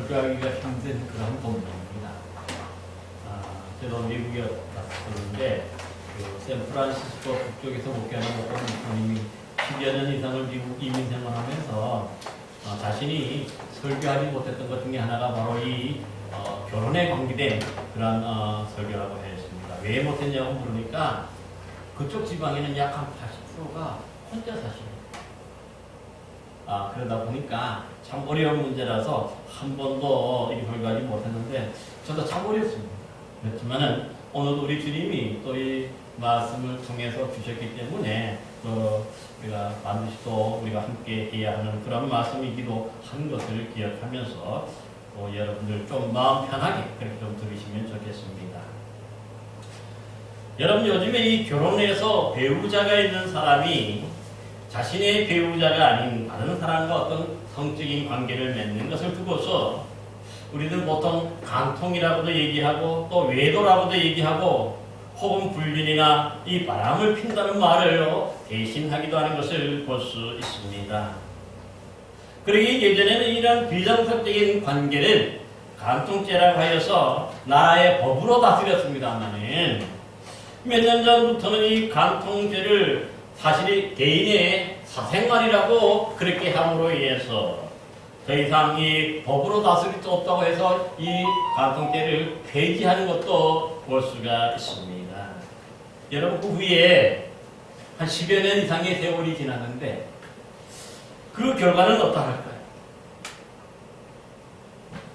설교하기가 힘든 그런 본문입니다. 저도 미국에 갔었는데 그 샌프란시스코 북쪽에서 목회하는 어떤 목사님이 10여 년 이상을 미국 이민 생활하면서 자신이 설교하지 못했던 것 중에 하나가 바로 이 결혼에 관계된 그런 설교라고 했습니다. 왜 못했냐고 물으니까 그쪽 지방에는 약 한 80%가 혼자 사십니다. 그러다 보니까 참 어려운 문제라서 한 번도 이 설교하지 못했는데 저도 참 어렵습니다. 그렇지만은 오늘 우리 주님이 또 이 말씀을 통해서 주셨기 때문에 우리가 반드시 또 우리가 함께 해야 하는 그런 말씀이기도 한 것을 기억하면서 여러분들 좀 마음 편하게 그렇게 좀 들으시면 좋겠습니다. 여러분 요즘에 이 결혼해서 배우자가 있는 사람이 자신의 배우자가 아닌 다른 사람과 어떤 성적인 관계를 맺는 것을 두고서 우리는 보통 간통이라고도 얘기하고 또 외도라고도 얘기하고 혹은 불륜이나 이 바람을 핀다는 말을 대신하기도 하는 것을 볼 수 있습니다. 그러기 예전에는 이런 비정상적인 관계를 간통죄라고 하여서 나라의 법으로 다스렸습니다만은 몇 년 전부터는 이 간통죄를 사실이 개인의 사생활이라고 그렇게 함으로 인해서 더 이상 이 법으로 다스릴 수 없다고 해서 이 간통죄를 폐지하는 것도 볼 수가 있습니다. 여러분 그 후에 한 10여 년 이상의 세월이 지났는데 그 결과는 어떠할까요?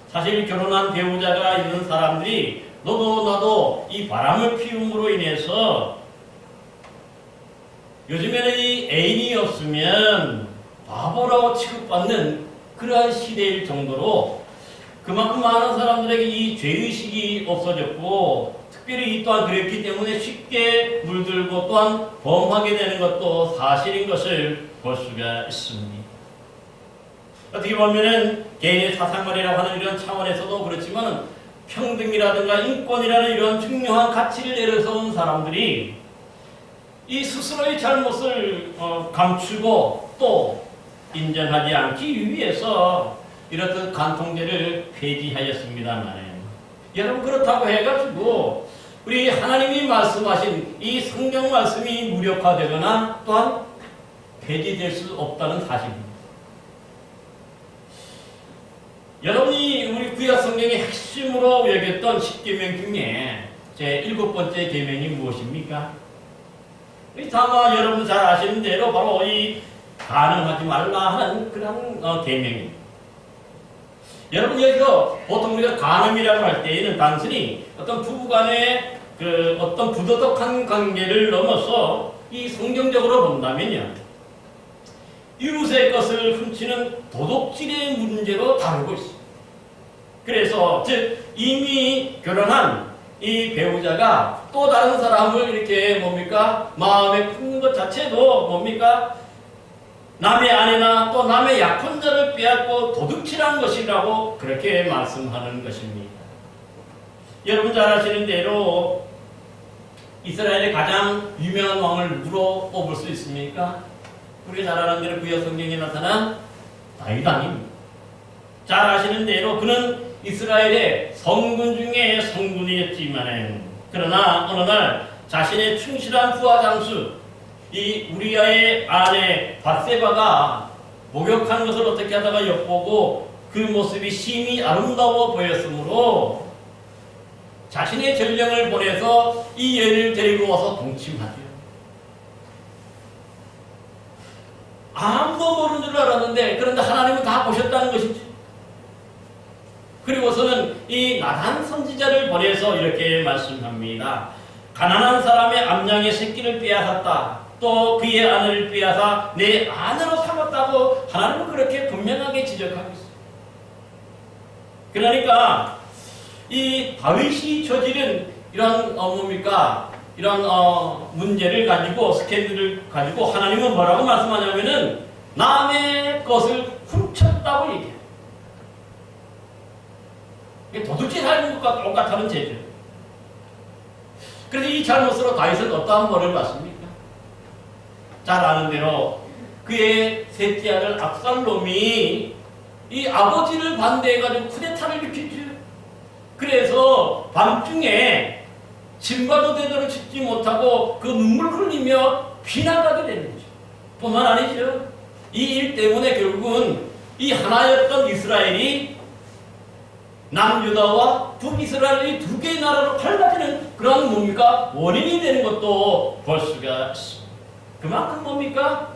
사실 결혼한 배우자가 있는 사람들이 너도 나도 이 바람을 피움으로 인해서 요즘에는 이 애인이 없으면 바보라고 취급받는 그러한 시대일 정도로 그만큼 많은 사람들에게 이 죄의식이 없어졌고 특별히 또한 그랬기 때문에 쉽게 물들고 또한 범하게 되는 것도 사실인 것을 볼 수가 있습니다. 어떻게 보면은 개인의 사생활이라고 하는 이런 차원에서도 그렇지만 평등이라든가 인권이라는 이런 중요한 가치를 내려세운 사람들이 이 스스로의 잘못을 감추고 또 인정하지 않기 위해서 이렇듯 간통죄를 폐지하였습니다만 여러분 그렇다고 해가지고 우리 하나님이 말씀하신 이 성경 말씀이 무력화되거나 또한 폐지될 수 없다는 사실입니다. 여러분이 우리 구약 성경의 핵심으로 여겼던 10계명 중에 제 7번째 계명이 무엇입니까? 다만 여러분 잘 아시는 대로 바로 이 간음하지 말라 하는 그런 계명입니다. 여러분 여기서 보통 우리가 간음이라고 할 때에는 단순히 어떤 부부간의 그 어떤 부도덕한 관계를 넘어서 이 성경적으로 본다면요 이웃의 것을 훔치는 도둑질의 문제로 다루고 있습니다. 그래서 즉 이미 결혼한 이 배우자가 또 다른 사람을 이렇게 뭡니까 마음에 품는 것 자체도 뭡니까 남의 아내나 또 남의 약혼자를 빼앗고 도둑질한 것이라고 그렇게 말씀하는 것입니다. 여러분 잘 아시는 대로 이스라엘의 가장 유명한 왕을 누구로 뽑을 수 있습니까? 우리가 잘 아는 대로 구약 성경에 나타난 다윗 왕입니다. 잘 아시는 대로 그는 이스라엘의 성군 중에 성군이었지만 그러나 어느 날 자신의 충실한 부하 장수 이 우리아의 아내 밧세바가 목욕하는 것을 어떻게 하다가 엿보고 그 모습이 심히 아름다워 보였으므로 자신의 전령을 보내서 이 여인을 데리고 와서 동침하죠. 아무도 모르는 줄 알았는데 그런데 하나님은 다 보셨다는 것이죠. 그리고서는 이 나단 선지자를 보내서 이렇게 말씀합니다. 가난한 사람의 암양의 새끼를 빼앗았다. 또 그의 아내를 빼앗아 내 아내로 삼았다고 하나님은 그렇게 분명하게 지적하고 있습니다. 그러니까 이 다윗이 저지른 이런 뭡니까 이런 문제를 가지고 스캔들을 가지고 하나님은 뭐라고 말씀하냐면은 남의 것을 훔쳤다고 얘기해요. 도둑질 하는 것과 똑같다는 죄죠. 그래서 이 잘못으로 다윗은 어떠한 벌을 받습니까? 잘 아는 대로 그의 셋째 아들 압살롬이 이 아버지를 반대해가지고 쿠데타를 일으켰죠. 그래서 밤중에 짐바도 제대로 짓지 못하고 그 눈물 흘리며 피난가게 되는 거죠. 뿐만 아니죠. 이 일 때문에 결국은 이 하나였던 이스라엘이 남유다와 북이스라엘이 두 개의 나라로 갈라지는 그런 뭡니까? 원인이 되는 것도 볼 수가 있습니다. 그만큼 뭡니까?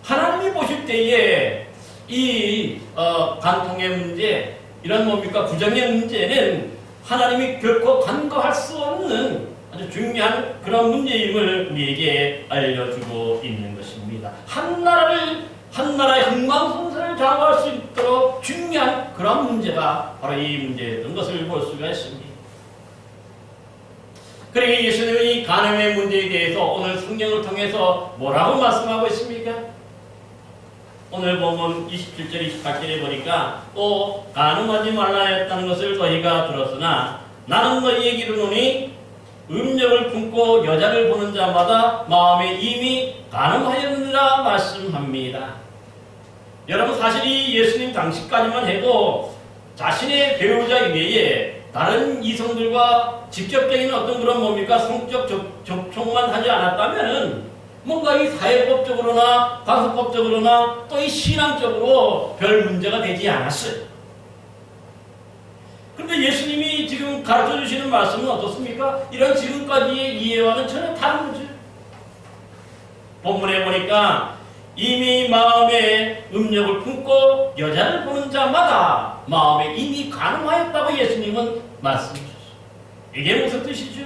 하나님이 보실 때에 이 간통의 문제, 이런 뭡니까? 부정의 문제는 하나님이 결코 간과할 수 없는 아주 중요한 그런 문제임을 우리에게 알려주고 있는 것입니다. 한 나라의 흥망성쇠를 좌우할 수 있도록 중요한 그런 문제가 바로 이 문제였던 것을 볼 수가 있습니다. 그러니 예수님은 이 간음의 문제에 대해서 오늘 성경을 통해서 뭐라고 말씀하고 있습니까? 오늘 보면 27절, 28절에 보니까 또 간음하지 말라 했다는 것을 너희가 들었으나 나는 너희에게 이르노니 음욕을 품고 여자를 보는 자마다 마음에 이미 간음하였느니라 말씀합니다. 여러분, 사실 이 예수님 당시까지만 해도 자신의 배우자 이외에 다른 이성들과 직접적인 어떤 그런 뭡니까? 성적 접촉만 하지 않았다면은 뭔가 이 사회법적으로나 가서법적으로나 또 이 신앙적으로 별 문제가 되지 않았어요. 그런데 예수님이 지금 가르쳐 주시는 말씀은 어떻습니까? 이런 지금까지의 이해와는 전혀 다른 거죠. 본문에 보니까 이미 마음에 음욕을 품고 여자를 보는 자마다 마음에 이미 간음하였다고 예수님은 말씀하셨어요. 이게 무슨 뜻이죠?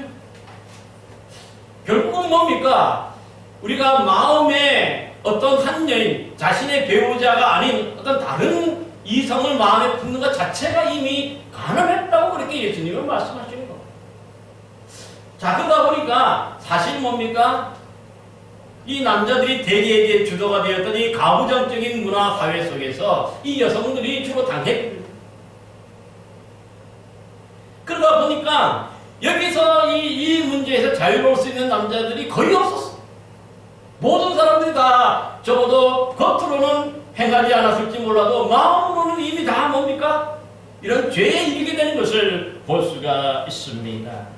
결국은 뭡니까? 우리가 마음에 어떤 한 여인, 자신의 배우자가 아닌 어떤 다른 이성을 마음에 품는 것 자체가 이미 간음했다고 그렇게 예수님은 말씀하시는 겁니다. 자, 그러다 보니까 사실 뭡니까? 이 남자들이 대개의 주도가 되었던 이 가부장적인 문화 사회 속에서 이 여성들이 주로 당했거든요. 그러다 보니까 여기서 이 문제에서 자유로울 수 있는 남자들이 거의 없었어. 모든 사람들이 다 적어도 겉으로는 행하지 않았을지 몰라도 마음으로는 이미 다 뭡니까? 이런 죄에 이르게 되는 것을 볼 수가 있습니다.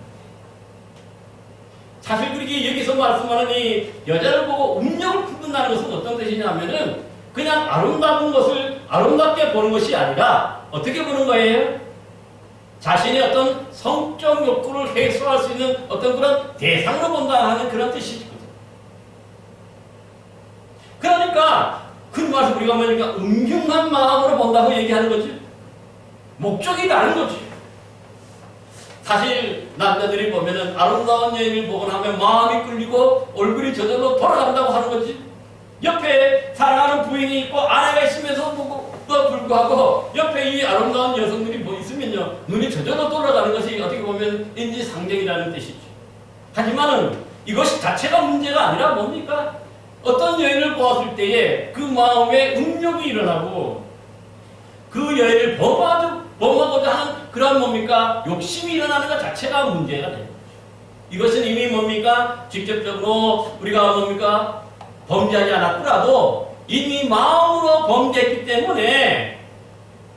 사실 그렇게 여기서 말씀하는 이 여자를 보고 음욕을 품는다는 것은 어떤 뜻이냐면은 그냥 아름다운 것을 아름답게 보는 것이 아니라 어떻게 보는 거예요? 자신의 어떤 성적 욕구를 해소할 수 있는 어떤 그런 대상으로 본다 하는 그런 뜻이거든요. 그러니까 그 말씀 우리가 뭐니까 음흉한 마음으로 본다고 얘기하는 거죠. 목적이 다른 거지. 사실 남자들이 보면은 아름다운 여인을 보거나 하면 마음이 끌리고 얼굴이 저절로 돌아간다고 하는 거지. 옆에 사랑하는 부인이 있고 아내가 있으면서 불구하고 옆에 이 아름다운 여성들이 뭐 있으면요 눈이 저절로 돌아가는 것이 어떻게 보면 인지상정이라는 뜻이죠. 하지만은 이것이 자체가 문제가 아니라 뭡니까? 어떤 여인을 보았을 때에 그 마음에 음욕이 일어나고 그 여인을 범하고자 하는 그런 뭡니까? 욕심이 일어나는 것 자체가 문제가 됩니다. 이것은 이미 뭡니까? 직접적으로 우리가 뭡니까? 범죄하지 않았더라도 이미 마음으로 범죄했기 때문에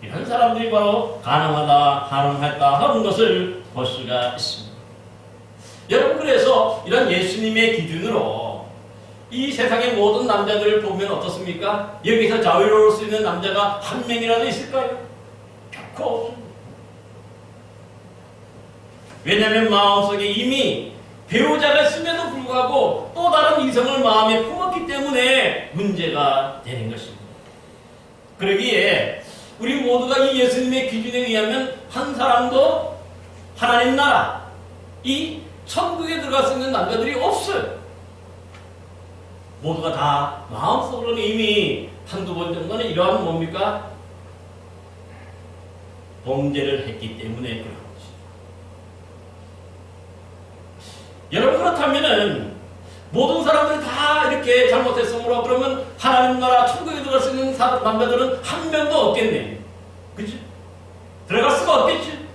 이런 사람들이 바로 간음했다 하는 것을 볼 수가 있습니다. 여러분, 그래서 이런 예수님의 기준으로 이 세상의 모든 남자들을 보면 어떻습니까? 여기서 자유로울 수 있는 남자가 한 명이라도 있을까요? 결코 없습니다. 왜냐하면 마음속에 이미 배우자가 있음에도 불구하고 또 다른 이성을 마음에 품었기 때문에 문제가 되는 것입니다. 그러기에 우리 모두가 이 예수님의 기준에 의하면 한 사람도 하나님 나라, 이 천국에 들어갈 수 있는 남자들이 없어요. 모두가 다 마음속으로는 이미 한두 번 정도는 이러한 뭡니까? 범죄를 했기 때문에 그런 것이죠. 여러분, 그렇다면은 모든 사람들이 다 이렇게 잘못했으므로 그러면 하나님 나라 천국에 들어갈 수 있는 남자들은 한 명도 없겠네. 그치? 들어갈 수가 없겠지.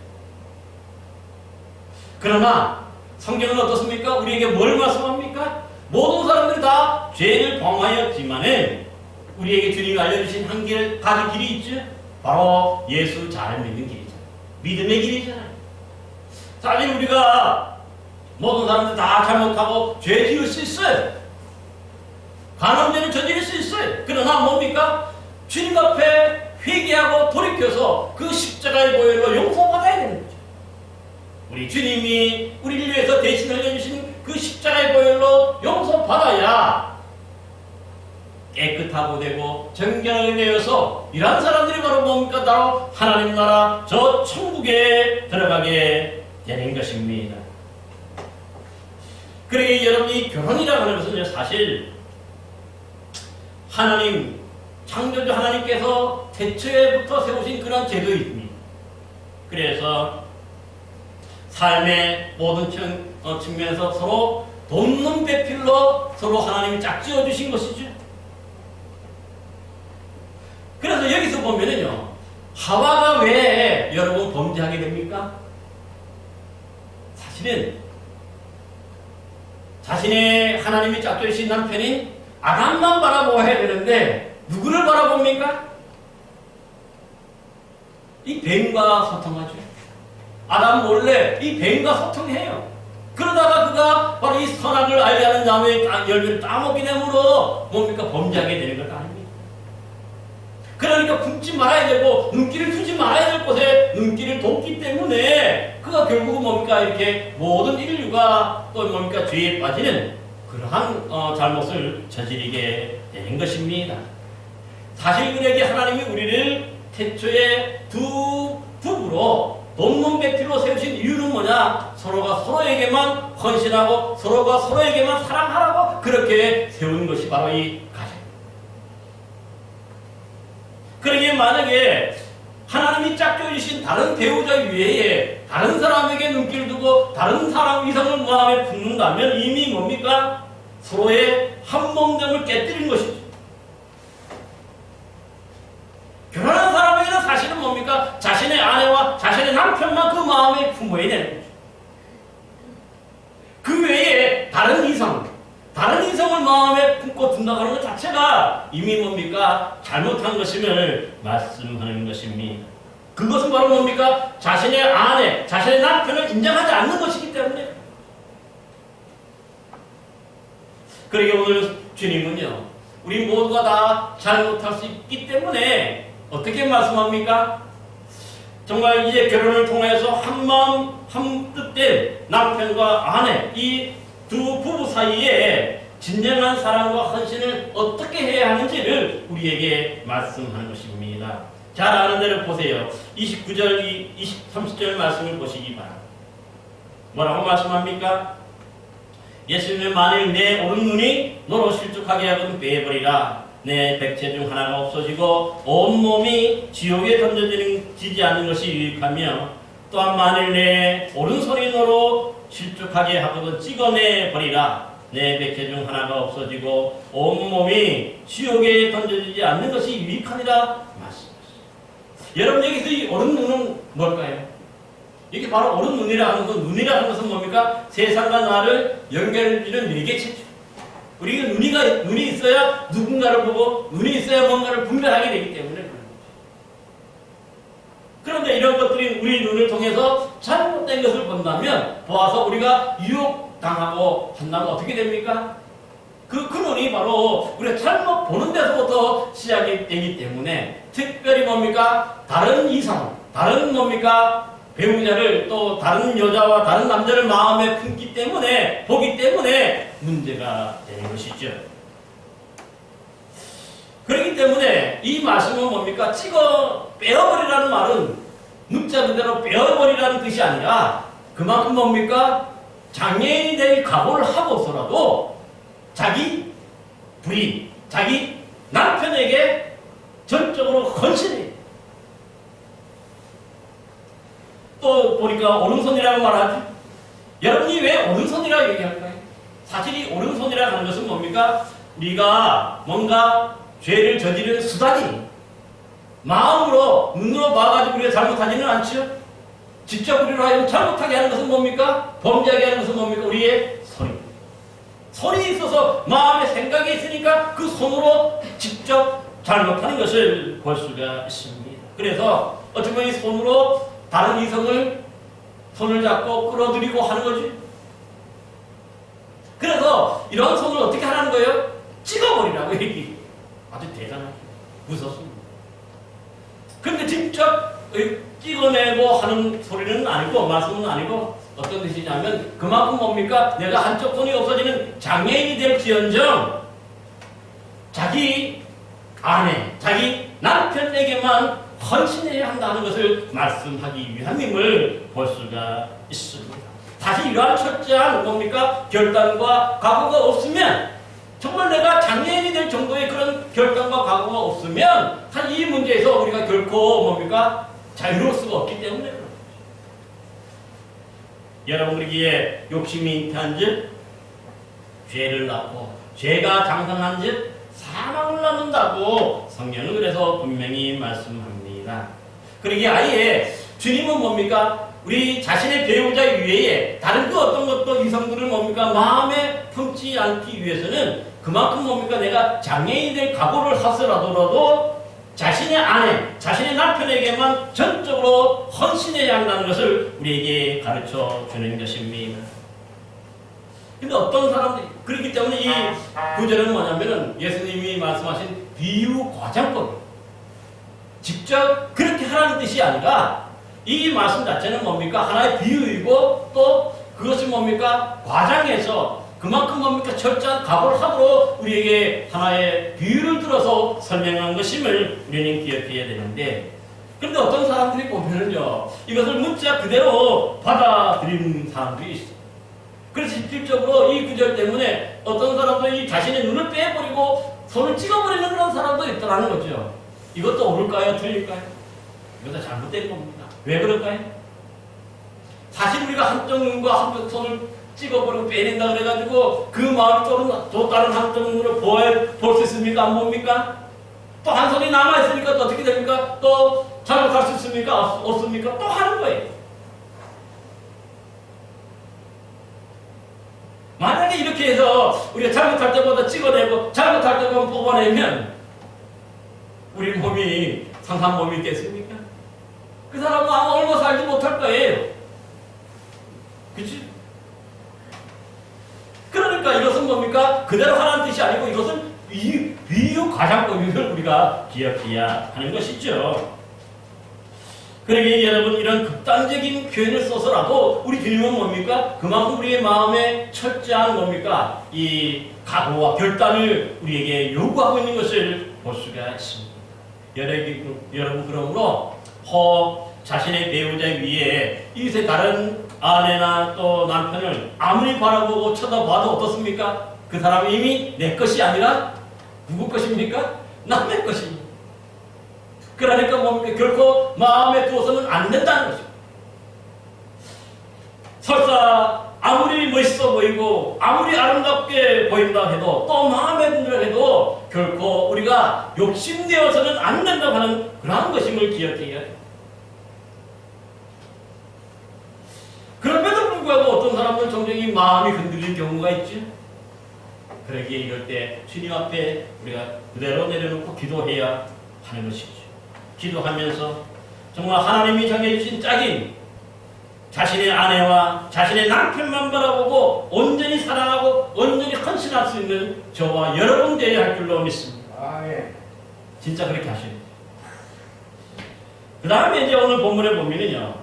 그러나 성경은 어떻습니까? 우리에게 뭘 말씀합니까? 모든 사람들이 다 죄를 범하였지만은 우리에게 주님이 알려주신 한 가지 길이 있죠. 바로 예수 잘 믿는 길이잖아요. 믿음의 길이잖아요. 사실 우리가 모든 사람들 다 잘못하고 죄 지을 수 있어요. 간음죄는 저지를 수 있어요. 그러나 뭡니까? 주님 앞에 회개하고 돌이켜서 그 십자가의 보혈로 용서받아야 되는 거죠. 우리 주님이 우리를 위해서 대신 흘려주신 그 십자가의 보혈로 용서받아야 깨끗하고 되고 정결하게 되어서 이러한 사람들이 바로 뭡니까? 바로 하나님 나라 저 천국에 들어가게 되는 것입니다. 그러게 여러분이 결혼이라고 하는 것은 사실 하나님, 창조주 하나님께서 태초에부터 세우신 그런 제도입니다. 그래서 삶의 모든 측면에서 서로 돕는 배필로 서로 하나님이 짝지어 주신 것이죠. 그래서 여기서 보면은요, 하와가 왜 여러분 범죄하게 됩니까? 사실은 자신의 하나님이 짝지어 주신 남편인 아담만 바라보아야 되는데 누구를 바라봅니까? 이 뱀과 소통하죠. 아담 몰래 이 뱀과 소통해요. 그러다가 그가 바로 이 선악을 알게 하는 나무의 열매를 따먹게 되므로 뭡니까? 범죄하게 되는 것 아닙니까? 그러니까 품지 말아야 되고 눈길을 두지 말아야 될 곳에 눈길을 뒀기 때문에 그가 결국은 뭡니까? 이렇게 모든 인류가 또 뭡니까? 죄에 빠지는 그러한 잘못을 저지르게 되는 것입니다. 사실 그에게 하나님이 우리를 태초에 두 부부로 돕는 배필로 세우신 이유는 뭐냐? 서로가 서로에게만 헌신하고 서로가 서로에게만 사랑하라고 그렇게 세운 것이 바로 이 가정. 그러기에 만약에 하나님이 짝져 주신 다른 배우자 외에 다른 사람에게 눈길을 두고 다른 사람 이성을 마음에 품는다면 이미 뭡니까? 서로의 한몸됨을 깨뜨린 것이죠. 결혼한 사람에게는 사실은 뭡니까? 자신의 아내와 자신의 남편만 그 마음에 품어야 되는 거죠. 그 외에 다른 이성을 마음에 품고 둔다고 하는 것 자체가 이미 뭡니까? 잘못한 것임을 말씀하는 것입니다. 그것은 바로 뭡니까? 자신의 아내, 자신의 남편을 인정하지 않는 것이기 때문에. 그러게 오늘 주님은요, 우리 모두가 다 잘못할 수 있기 때문에 어떻게 말씀합니까? 정말 이제 결혼을 통해서 한마음 한뜻된 남편과 아내 이 두 부부 사이에 진정한 사랑과 헌신을 어떻게 해야 하는지를 우리에게 말씀하는 것입니다. 잘 아는 대로 보세요. 29절, 30절 말씀을 보시기 바랍니다. 뭐라고 말씀합니까? 예수님은 만일 내 오른눈이 너로 실족하게 하거든 빼버리라. 내 백체 중 하나가 없어지고 온몸이 지옥에 던져지지 않는 것이 유익하며 또한 만일 내 오른손이 너로 실족하게 하거든 찍어내버리라. 내 백체 중 하나가 없어지고 온몸이 지옥에 던져지지 않는 것이 유익하니라 말씀하셨습니다. 여러분 여기서 이 오른눈은 뭘까요? 이게 바로 오른눈이라 하는 건, 눈이라 하는 것은 뭡니까? 세상과 나를 연결해주는 매개체죠. 우리가 눈이 있어야 누군가를 보고 눈이 있어야 뭔가를 분별하게 되기 때문에 그런 거죠. 그런데 이런 것들이 우리 눈을 통해서 잘못된 것을 본다면 보아서 우리가 유혹당하고 한다면 어떻게 됩니까? 그 눈이 바로 우리가 잘못 보는 데서부터 시작이 되기 때문에 특별히 뭡니까? 다른 이성, 다른 뭡니까? 배우자를 또 다른 여자와 다른 남자를 마음에 품기 때문에 보기 때문에 문제가 되는 것이죠. 그렇기 때문에 이 말씀은 뭡니까? 빼어버리라는 말은 문자 그대로 빼어버리라는 뜻이 아니라 그만큼 뭡니까? 장애인이 될 각오를 하고서라도 자기 부인, 자기 남편에게 전적으로 헌신해. 또 보니까 오른손이라고 말하죠. 여러분이 왜 오른손이라고 얘기할까요? 사실 이 오른손이라고 하는 것은 뭡니까? 우리가 뭔가 죄를 저지르는 수단이 마음으로 눈으로 봐가지고 우리가 잘못하지는 않죠. 직접 우리로 하여금 잘못하게 하는 것은 뭡니까? 범죄하게 하는 것은 뭡니까? 우리의 손입니다. 손이 있어서 마음에 생각이 있으니까 그 손으로 직접 잘못하는 것을 볼 수가 있습니다. 그래서 어찌 보면 이 손으로 다른 이성을 손을 잡고 끌어들이고 하는 거지. 그래서 이런 손을 어떻게 하라는 거예요? 찍어버리라고 얘기. 아주 대단하죠. 무섭습니다. 근데 직접 찍어내고 하는 소리는 아니고, 말씀은 아니고, 어떤 뜻이냐면, 그만큼 뭡니까? 내가 한쪽 손이 없어지는 장애인이 될지언정, 자기 아내, 자기 남편에게만 헌신해야 한다는 것을 말씀하기 위함임을 볼 수가 있습니다. 다시 이러한 철저한 뭡니까? 결단과 각오가 없으면, 정말 내가 장애인이 될 정도의 그런 결단과 각오가 없으면, 사실 이 문제에서 우리가 결코 뭡니까? 자유로울 수가 없기 때문에 그런 거죠. 여러분, 우리기에 욕심이 잉태한 즉 죄를 낳고, 죄가 장성한 즉 사망을 낳는다고 성경은 그래서 분명히 말씀합니다. 그러기에 아예 주님은 뭡니까? 우리 자신의 배우자 이외에 다른 그 어떤 것도 이성들을 뭡니까? 마음에 품지 않기 위해서는 그만큼 뭡니까? 내가 장애인이 될 각오를 하더라도 자신의 아내, 자신의 남편에게만 전적으로 헌신해야 한다는 것을 우리에게 가르쳐 주는 것입니다. 근데 어떤 사람들이, 그렇기 때문에 이 구절은 뭐냐면은 예수님이 말씀하신 비유 과장법. 직접 그렇게 하라는 뜻이 아니라 이 말씀 자체는 뭡니까? 하나의 비유이고 또 그것을 뭡니까? 과장해서 그만큼 뭡니까? 철저한 각오를 하도록 우리에게 하나의 비유를 들어서 설명한 것임을 우리는 기억해야 되는데, 그런데 어떤 사람들이 보면은요, 이것을 문자 그대로 받아들이는 사람들이 있어요. 그래서 실질적으로 이 구절 때문에 어떤 사람들이 자신의 눈을 빼버리고 손을 찍어버리는 그런 사람도 있다는 거죠. 이것도 옳을까요? 틀릴까요? 이것도 잘못된 겁니다. 왜 그럴까요? 사실 우리가 한쪽 눈과 한쪽 손을 찍어버리고 빼낸다 그래가지고 그 마음이 또 다른 한쪽 눈으로 볼 수 있습니까? 안 봅니까? 또 한 손이 남아있으니까 또 어떻게 됩니까? 또 잘못할 수 있습니까? 없습니까? 또 하는 거예요. 만약에 이렇게 해서 우리가 잘못할 때보다 찍어내고 잘못할 때만 뽑아내면 우리 몸이 상한 몸이 있겠습니까? 그 사람은 아마 얼마 살지 못할 거예요. 그치? 그러니까 이것은 뭡니까? 그대로 하라는 뜻이 아니고 이것은 비유 과장법을 우리가 기억해야 하는 것이죠. 그러기에 여러분, 이런 극단적인 표현을 써서라도 우리 주님은 뭡니까? 그만큼 우리의 마음에 철저한 뭡니까? 이 각오와 결단을 우리에게 요구하고 있는 것을 볼 수가 있습니다. 여러분, 그러므로 자신의 배우자 위에 이웃의 다른 아내나 또 남편을 아무리 바라보고 쳐다봐도 어떻습니까? 그 사람이 이미 내 것이 아니라 누구 것입니까? 남의 것입니다. 그러니까 뭡니까? 결코 마음에 두어서는 안 된다는 것입니다. 설사 아무리 멋있어 보이고 아무리 아름답게 보인다 해도 또 마음에 든다 해도 결코 우리가 욕심내어서는 안 된다고 하는 그러한 것임을 기억해야 해요. 그럼에도 불구하고 어떤 사람들은 종종 이 마음이 흔들릴 경우가 있죠. 그러기에 이럴 때 주님 앞에 우리가 그대로 내려놓고 기도해야 하는 것이죠. 기도하면서 정말 하나님이 정해주신 짝인 자신의 아내와 자신의 남편만 바라보고 온전히 사랑하고 온전히 헌신할 수 있는 저와 여러분 되어야 할 줄로 믿습니다. 진짜 그렇게 하셔야 돼요. 그 다음에 이제 오늘 본문에 보면은요,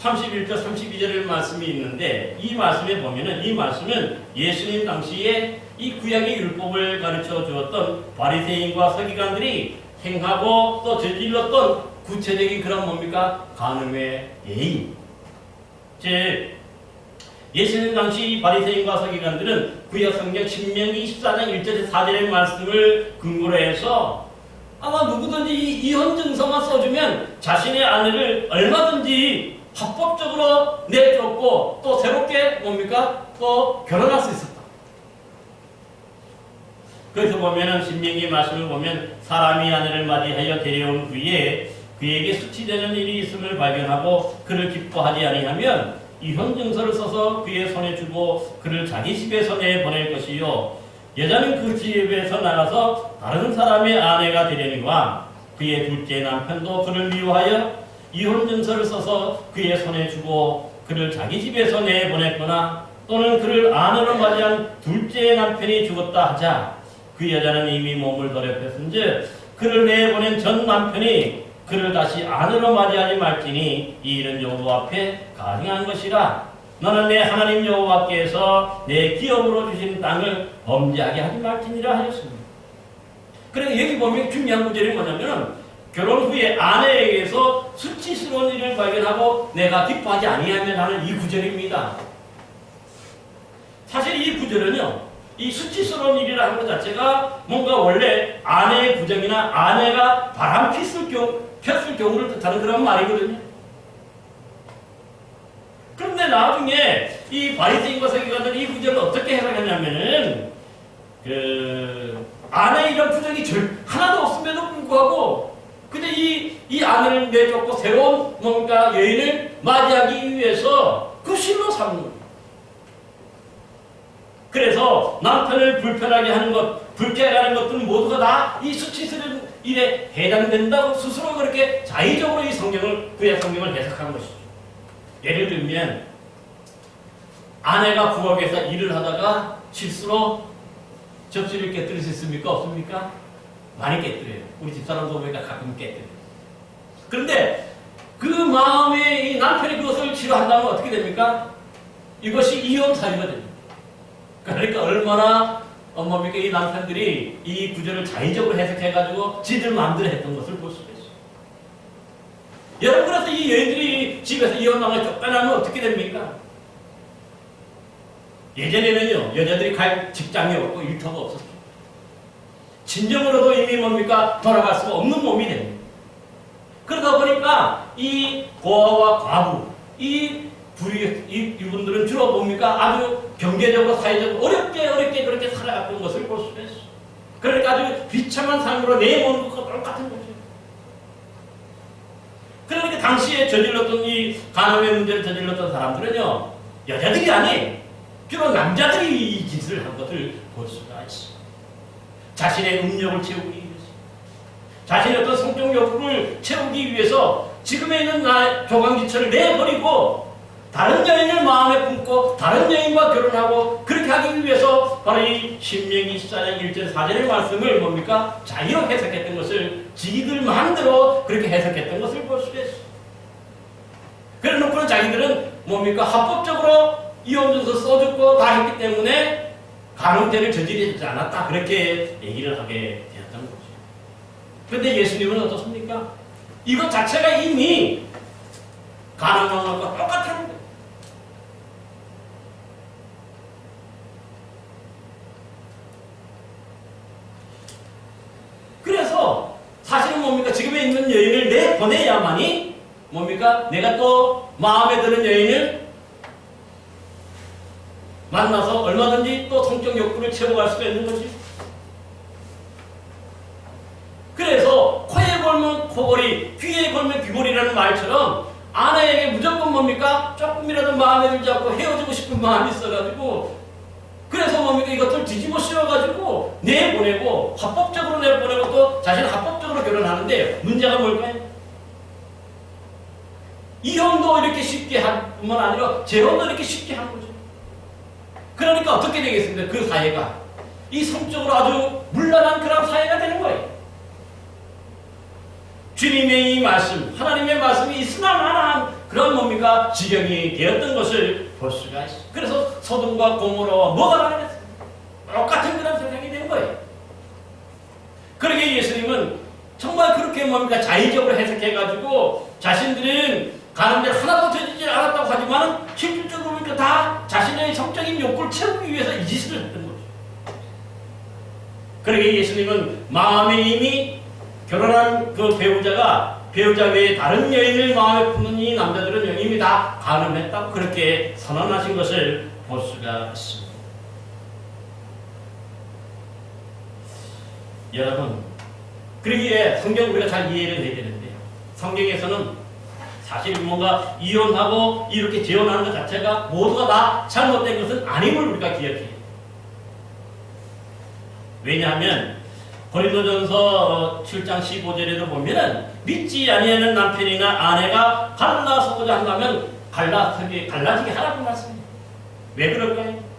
31절 32절의 말씀이 있는데, 이 말씀에 보면은 이 말씀은 예수님 당시에 이 구약의 율법을 가르쳐 주었던 바리새인과 서기관들이 행하고 또 저질렀던 구체적인 그런 뭡니까? 간음의 예인. 즉 예수님 당시 바리새인과 서기관들은 구약 성경 신명기 24장 1절에서 4절의 말씀을 근거로 해서 아마 누구든지 이혼 증서만 써주면 자신의 아내를 얼마든지 합법적으로 내쫓고 또 새롭게 뭡니까? 또 결혼할 수 있었다. 그래서 보면은 신명기 말씀을 보면 사람이 아내를 맞이하여 데려온 후에 그에게 수치되는 일이 있음을 발견하고 그를 기뻐하지 아니하면 이혼 증서를 써서 그의 손에 주고 그를 자기 집에서 내보낼 것이요, 여자는 그 집에서 나가서 다른 사람의 아내가 되려니와 그의 둘째 남편도 그를 미워하여 이혼증서를 써서 그의 손에 주고 그를 자기 집에서 내보냈거나 또는 그를 아내로 맞이한 둘째 남편이 죽었다 하자 그 여자는 이미 몸을 더럽혔은즉 그를 내보낸 전 남편이 그를 다시 아내로 맞이하지 말지니 이 일은 여호와 앞에 가증한 것이라. 너는 내 하나님 여호와께서 내 기업으로 주신 땅을 범죄하게 하지 말지니라 하였습니다. 그러니까 여기 보면 중요한 구절이 뭐냐면 결혼 후에 아내에게서 수치스러운 일을 발견하고 내가 기뻐하지 아니하면 하는 이 구절입니다. 사실 이 구절은요, 이 수치스러운 일이라는 것 자체가 뭔가 원래 아내의 부정이나 아내가 바람 폈을 경우를 뜻하는 그런 말이거든요. 그런데 나중에 이 바리새인과 서기관들이 이 구절을 어떻게 해석했냐면은 아내의 이런 부정이 하나도 없음에도 불구하고 근데 이 아내를 내쫓고 새로운 뭔가 여인을 맞이하기 위해서 그 실로 삼는 거예요. 그래서 남편을 불편하게 하는 것, 불쾌하게 하는 것들은 모두가 다 이 수치스러운 일에 해당된다고 스스로 그렇게 자의적으로 이 구약 성경을 해석한 것이죠. 예를 들면 아내가 부엌에서 일을 하다가 실수로 접시를 깨뜨릴 수 있습니까? 없습니까? 많이 깨뜨려요. 우리 집사람도 보니까 가끔 깨뜨려요. 그런데 그 마음에 이 남편이 그것을 싫어한다면 어떻게 됩니까? 이것이 이혼 사유가 됩니다. 그러니까 얼마나 뭡니까? 이 남편들이 이 구절을 자의적으로 해석해가지고 지들 마음대로 했던 것을 볼 수가 있어요. 여러분, 그래서 이 여인들이 집에서 이혼당해 쫓겨나면 어떻게 됩니까? 예전에는요, 여자들이 갈 직장이 없고 일터가 없었어요. 친정으로도 이미 뭡니까? 돌아갈 수가 없는 몸이 됩니다. 그러다 보니까 이 고아와 과부, 이분들은 주로 뭡니까? 아주 경제적으로, 사회적으로 어렵게 그렇게 살아갔던 것을 볼 수가 있어요. 그러니까 아주 비참한 삶으로 내모는 것과 똑같은 거죠. 그러니까 당시에 저질렀던 이 간음의 문제를 저질렀던 사람들은요, 여자들이 아닌 주로 남자들이 이 짓을 한 것을 볼 수가 있어요. 자신의 음욕을 채우기 위해서, 자신의 어떤 성적 욕구를 채우기 위해서 지금에 있는 조강지처를 내버리고 다른 여인을 마음에 품고 다른 여인과 결혼하고 그렇게 하기 위해서 바로 이 신명기 14장 1절 4절의 말씀을 뭡니까? 자유로 해석했던 것을 지들 마음대로 그렇게 해석했던 것을 볼 수가 있어요. 그래 놓고는 자기들은 뭡니까? 합법적으로 이혼증서 써줬고 다 했기 때문에 간음죄를 저지르지 않았다. 그렇게 얘기를 하게 되었던 거죠. 그런데 예수님은 어떻습니까? 이것 자체가 이미 간음하는 것과 똑같다는 거예요. 그래서 사실은 뭡니까? 지금에 있는 여인을 내보내야만이 뭡니까? 내가 또 마음에 드는 여인을 만나서 얼마든지 또 성적 욕구를 채워갈 수가 있는 거지. 그래서 코에 걸면 코걸이, 귀에 걸면 귀걸이라는 말처럼 아내에게 무조건 뭡니까? 조금이라도 마음에 들지 않고 헤어지고 싶은 마음이 있어가지고 그래서 뭡니까? 이것들 뒤집어 씌워가지고 내보내고 합법적으로 내보내고 또 자신은 합법적으로 결혼하는데 문제가 뭘까요? 이혼도 이렇게 쉽게 한 뿐만 아니라 재혼도 이렇게 쉽게 한 거죠. 그러니까 어떻게 되겠습니까? 그 사회가 이 성적으로 아주 문란한 그런 사회가 되는 거예요. 주님의 이 말씀, 하나님의 말씀이 있으나 마나한 그런 뭡니까? 지경이 되었던 것을 볼 수가 있어요. 그래서 소돔과 고모라와 뭐가 다르겠어요? 똑같은 그런 세상이 된 거예요. 그러게 예수님은 정말 그렇게 뭡니까? 자의적으로 해석해가지고 자신들은 가는데 하나도 되지 않았다고 하지만 실질적으로 보니까 다 자신의 성적인 욕구를 채우기 위해서 이 짓을 했던 거죠. 그러게 예수님은 마음에 이미 결혼한 그 배우자 외에 다른 여인을 마음에 품는 이 남자들은 이미 다 간음했다고 그렇게 선언하신 것을 볼 수가 있습니다. 여러분, 그러기에 성경 우리가 잘 이해를 해야 되는데요. 성경에서는 사실 뭔가 이혼하고 이렇게 재혼하는 것 자체가 모두가 다 잘못된 것은 아님을 우리가 기억해요. 왜냐하면 고린도전서 7장 15절에도 보면은 믿지 아니하는 남편이나 아내가 갈라서고자 한다면 갈라지게 하라고 말씀합니다. 왜 그럴까요?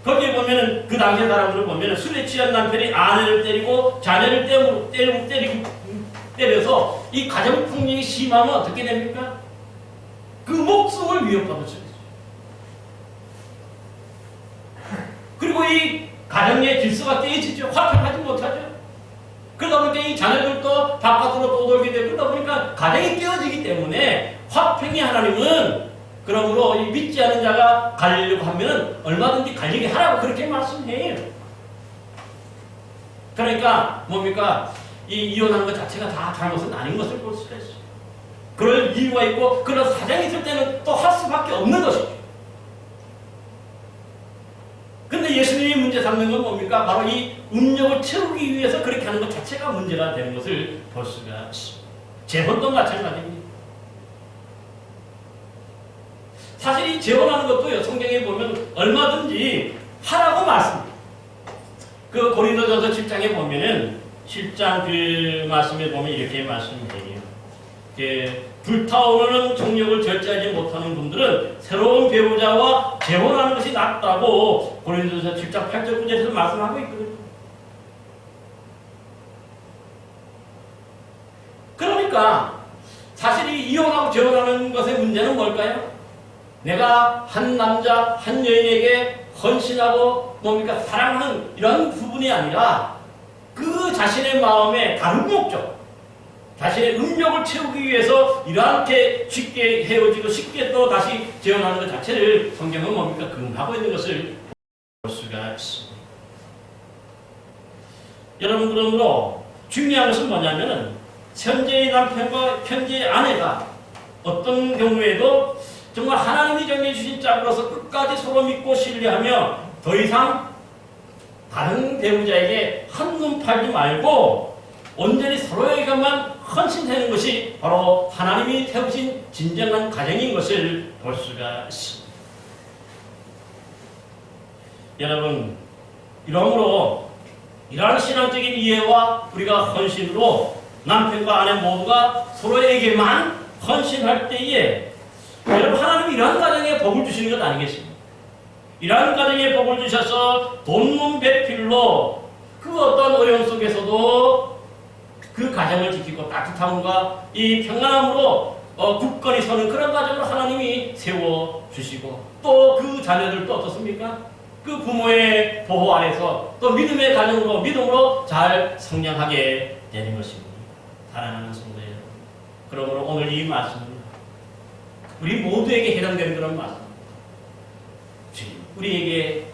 거기에 보면은 그 당시 사람들을 보면은 술에 취한 남편이 아내를 때리고 자녀를 때려서 이 가정 폭력이 심하면 어떻게 됩니까? 그 목숨을 위협받을 수 있어요. 그리고 이 가정의 질서가 깨지죠. 화평하지 못하죠. 그러다 보니까 이 자녀들도 바깥으로 떠돌게 되고 그러다 보니까 가정이 깨어지기 때문에 화평의 하나님은 그러므로 이 믿지 않은 자가 갈리려고 하면 얼마든지 갈리게 하라고 그렇게 말씀해요. 그러니까 뭡니까? 이 이혼하는 것 자체가 다 잘못은 아닌 것을 볼 수가 있어요. 그럴 이유가 있고 그런 사정이 있을 때는 또 할 수밖에 없는 것이죠. 근데 예수님이 문제 삼는 건 뭡니까? 바로 이 음욕을 채우기 위해서 그렇게 하는 것 자체가 문제가 되는 것을 볼 수가 있습니다. 재혼도 마찬가지입니다. 사실 이 재혼하는 것도요, 성경에 보면 얼마든지 하라고 말씀합니다. 그 고린도전서 7장에 보면은 7장 그 말씀에 보면 이렇게 말씀해요. 불타오르는 정욕을 절제하지 못하는 분들은 새로운 배우자와 재혼하는 것이 낫다고 고린도전서 7장 8절 9절에서 말씀하고 있거든요. 그러니까 사실 이 이혼하고 재혼하는 것의 문제는 뭘까요? 내가 한 남자, 한 여인에게 헌신하고 뭡니까? 사랑하는 이런 부분이 아니라 그 자신의 마음에 다른 목적, 자신의 음욕을 채우기 위해서 이렇게 쉽게 헤어지고 쉽게 또 다시 재혼하는 것 자체를 성경은 뭡니까? 금하고 있는 것을 볼 수가 있습니다. 여러분, 그러므로 중요한 것은 뭐냐면은 현재의 남편과 현재의 아내가 어떤 경우에도 정말 하나님이 정해주신 짝으로서 끝까지 서로 믿고 신뢰하며 더 이상 다른 배우자에게 한눈 팔지 말고 온전히 서로에게만 헌신하는 것이 바로 하나님이 세우신 진정한 가정인 것을 볼 수가 있습니다. 여러분, 이러므로 이러한 신앙적인 이해와 우리가 헌신으로 남편과 아내 모두가 서로에게만 헌신할 때에 여러분, 하나님이 이러한 가정에 복을 주시는 것 아니겠습니까? 이러한 가정에 복을 주셔서 돈문 배필로 그 어떤 어려움 속에서도 그 가정을 지키고 따뜻함과 이 평안함으로 굳건히 서는 그런 가정을 하나님이 세워주시고 또 그 자녀들도 어떻습니까? 그 부모의 보호 아래서 또 믿음의 가정으로 믿음으로 잘 성장하게 되는 것입니다. 사랑하는 성도 여러분, 그러므로 오늘 이 말씀은 우리 모두에게 해당되는 그런 말씀. 우리에게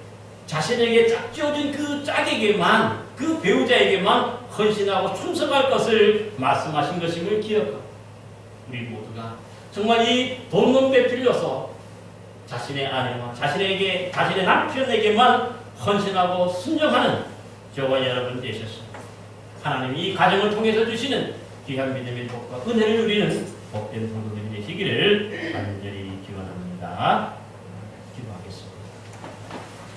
자신에게 짝지어진 그 짝에게만, 그 배우자에게만 헌신하고 충성할 것을 말씀하신 것임을 기억하고 우리 모두가 정말 이 돈문 배필려서 자신의 아내와 자신의 남편에게만 헌신하고 순종하는 저와 여러분 되셨습니다. 하나님이 이 가정을 통해서 주시는 귀한 믿음의 복과 은혜를 누리는 복된 성도들이 되시기를 간절히 기원합니다. 기도하겠습니다.